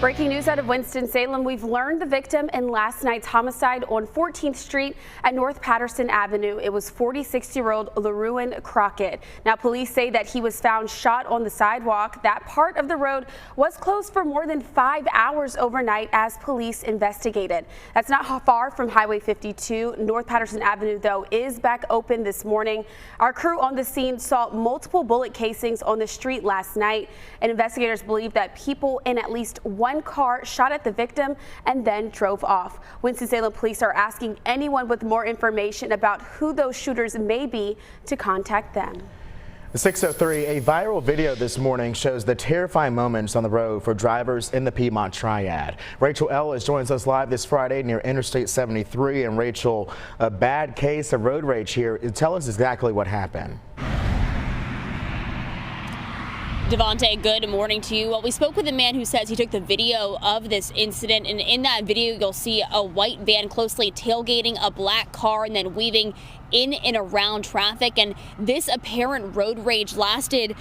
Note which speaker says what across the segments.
Speaker 1: Breaking news out of Winston-Salem. We've learned the victim in last night's homicide on 14th Street at North Patterson Avenue. It was 46-year-old LaRuin Crockett. Now, police say that he was found shot on the sidewalk. That part of the road was closed for more than 5 hours overnight as police investigated. That's not far from Highway 52. North Patterson Avenue, though, is back open this morning. Our crew on the scene saw multiple bullet casings on the street last night, and investigators believe that people in at least one car shot at the victim and then drove off. Winston-Salem police are asking anyone with more information about who those shooters may be to contact them.
Speaker 2: 6:03, a viral video this morning shows the terrifying moments on the road for drivers in the Piedmont Triad. Rachel Ellis joins us live this Friday near Interstate 73. And Rachel, a bad case of road rage here. Tell us exactly what happened.
Speaker 3: Devontae, good morning to you. Well, we spoke with a man who says he took the video of this incident, and in that video you'll see a white van closely tailgating a black car and then weaving in and around traffic. And this apparent road rage lasted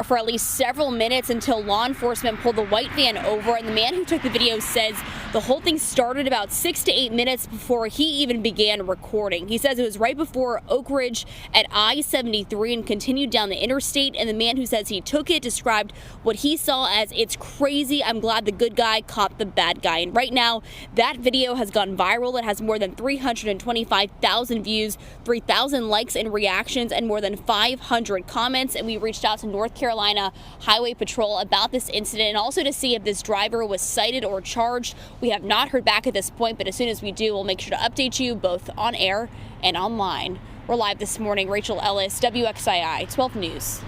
Speaker 3: for at least several minutes until law enforcement pulled the white van over. And the man who took the video says the whole thing started about 6 to 8 minutes before he even began recording. He says it was right before Oak Ridge at I-73 and continued down the interstate. And the man who says he took it described what he saw as, "It's crazy. I'm glad the good guy caught the bad guy." And right now that video has gone viral. It has more than 325,000 views, 3,000 likes and reactions, and more than 500 comments. And we reached out to North Carolina Highway Patrol about this incident and also to see if this driver was cited or charged. We have not heard back at this point, but as soon as we do, we'll make sure to update you both on air and online. We're live this morning. Rachel Ellis, WXII 12 News.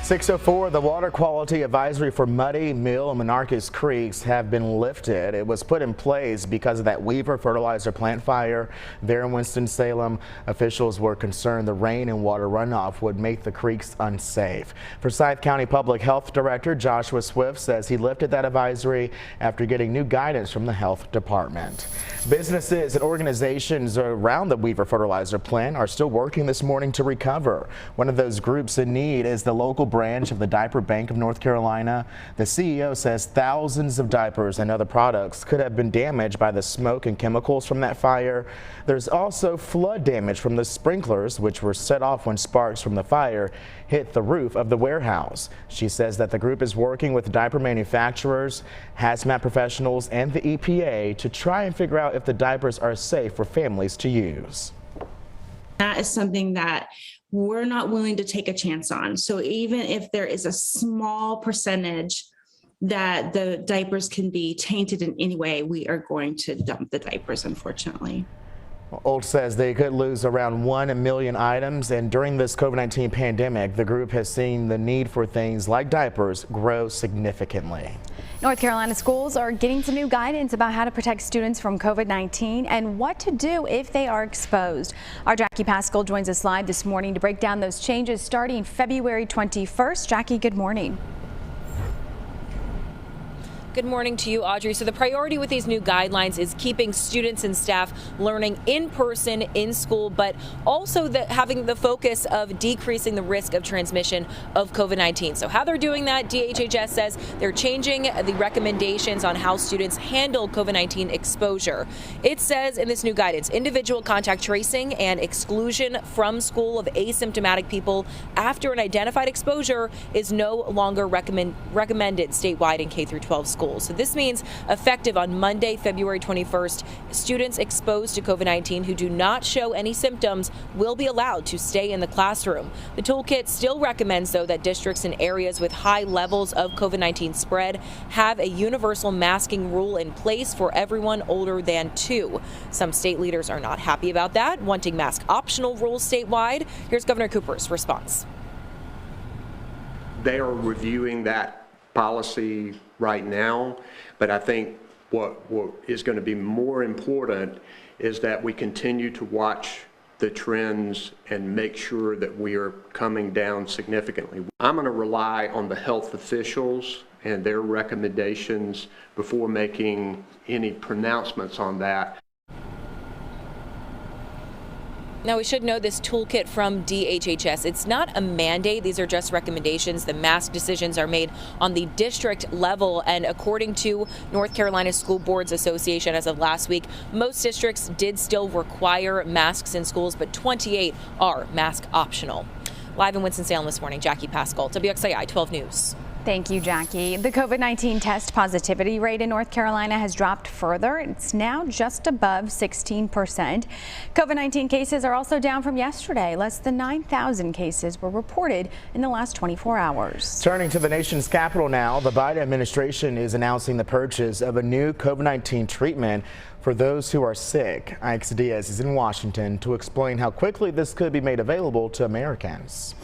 Speaker 2: 6:04, the water quality advisory for Muddy, Mill, and Monarchus Creeks have been lifted. It was put in place because of that Weaver fertilizer plant fire there in Winston-Salem. Officials were concerned the rain and water runoff would make the creeks unsafe. Forsyth County Public Health Director Joshua Swift says he lifted that advisory after getting new guidance from the health department. Businesses and organizations around the Weaver fertilizer plant are still working this morning to recover. One of those groups in need is the local branch of the Diaper Bank of North Carolina. The CEO says thousands of diapers and other products could have been damaged by the smoke and chemicals from that fire. There's also flood damage from the sprinklers, which were set off when sparks from the fire hit the roof of the warehouse. She says that the group is working with diaper manufacturers, hazmat professionals, and the EPA to try and figure out if the diapers are safe for families to use.
Speaker 4: That is something that we're not willing to take a chance on. So even if there is a small percentage that the diapers can be tainted in any way, we are going to dump the diapers, unfortunately.
Speaker 2: Old says they could lose around 1 million items, and during this COVID-19 pandemic, the group has seen the need for things like diapers grow significantly.
Speaker 5: North Carolina schools are getting some new guidance about how to protect students from COVID-19 and what to do if they are exposed. Our Jackie Pascal joins us live this morning to break down those changes starting February 21st. Jackie, good morning.
Speaker 6: Good morning to you, Audrey. So the priority with these new guidelines is keeping students and staff learning in person in school, but also having the focus of decreasing the risk of transmission of COVID-19. So how they're doing that, DHHS says they're changing the recommendations on how students handle COVID-19 exposure. It says in this new guidance, individual contact tracing and exclusion from school of asymptomatic people after an identified exposure is no longer recommended statewide in K through 12 schools. So this means effective on Monday, February 21st, students exposed to COVID-19 who do not show any symptoms will be allowed to stay in the classroom. The toolkit still recommends, though, that districts in areas with high levels of COVID-19 spread have a universal masking rule in place for everyone older than 2. Some state leaders are not happy about that, wanting mask optional rules statewide. Here's Governor Cooper's response.
Speaker 7: They are reviewing that policy right now, but I think what is going to be more important is that we continue to watch the trends and make sure that we are coming down significantly. I'm going to rely on the health officials and their recommendations before making any pronouncements on that.
Speaker 6: Now, we should know this toolkit from DHHS. It's not a mandate. These are just recommendations. The mask decisions are made on the district level. And according to North Carolina School Boards Association, as of last week, most districts did still require masks in schools, but 28 are mask optional. Live in Winston-Salem this morning, Jackie Pascal, WXAI 12 News.
Speaker 5: Thank you, Jackie. The COVID-19 test positivity rate in North Carolina has dropped further. It's now just above 16%. COVID-19 cases are also down from yesterday. Less than 9,000 cases were reported in the last 24 hours.
Speaker 2: Turning to the nation's capital now, the Biden administration is announcing the purchase of a new COVID-19 treatment for those who are sick. Ix Diaz is in Washington to explain how quickly this could be made available to Americans.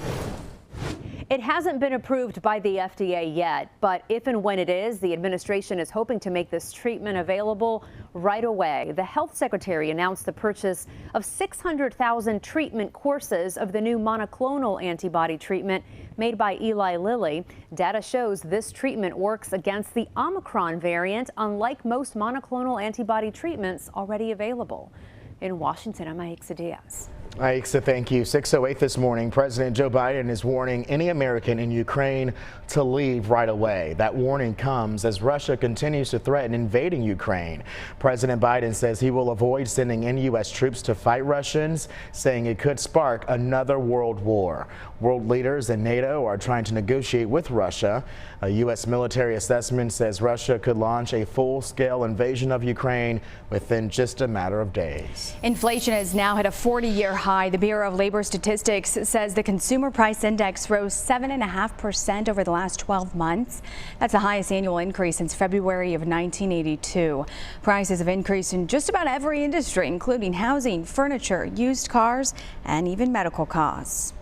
Speaker 8: It hasn't been approved by the FDA yet, but if and when it is, the administration is hoping to make this treatment available right away. The health secretary announced the purchase of 600,000 treatment courses of the new monoclonal antibody treatment made by Eli Lilly. Data shows this treatment works against the Omicron variant, unlike most monoclonal antibody treatments already available. In Washington, I'm Aixa Diaz.
Speaker 2: Aixa, thank you. 6:08 this morning, President Joe Biden is warning any American in Ukraine to leave right away. That warning comes as Russia continues to threaten invading Ukraine. President Biden says he will avoid sending in U.S. troops to fight Russians, saying it could spark another world war. World leaders and NATO are trying to negotiate with Russia. A U.S. military assessment says Russia could launch a full-scale invasion of Ukraine within just a matter of days.
Speaker 5: Inflation has now hit a 40-year high. The Bureau of Labor Statistics says the consumer price index rose 7.5% over the last 12 months. That's the highest annual increase since February of 1982. Prices have increased in just about every industry, including housing, furniture, used cars, and even medical costs.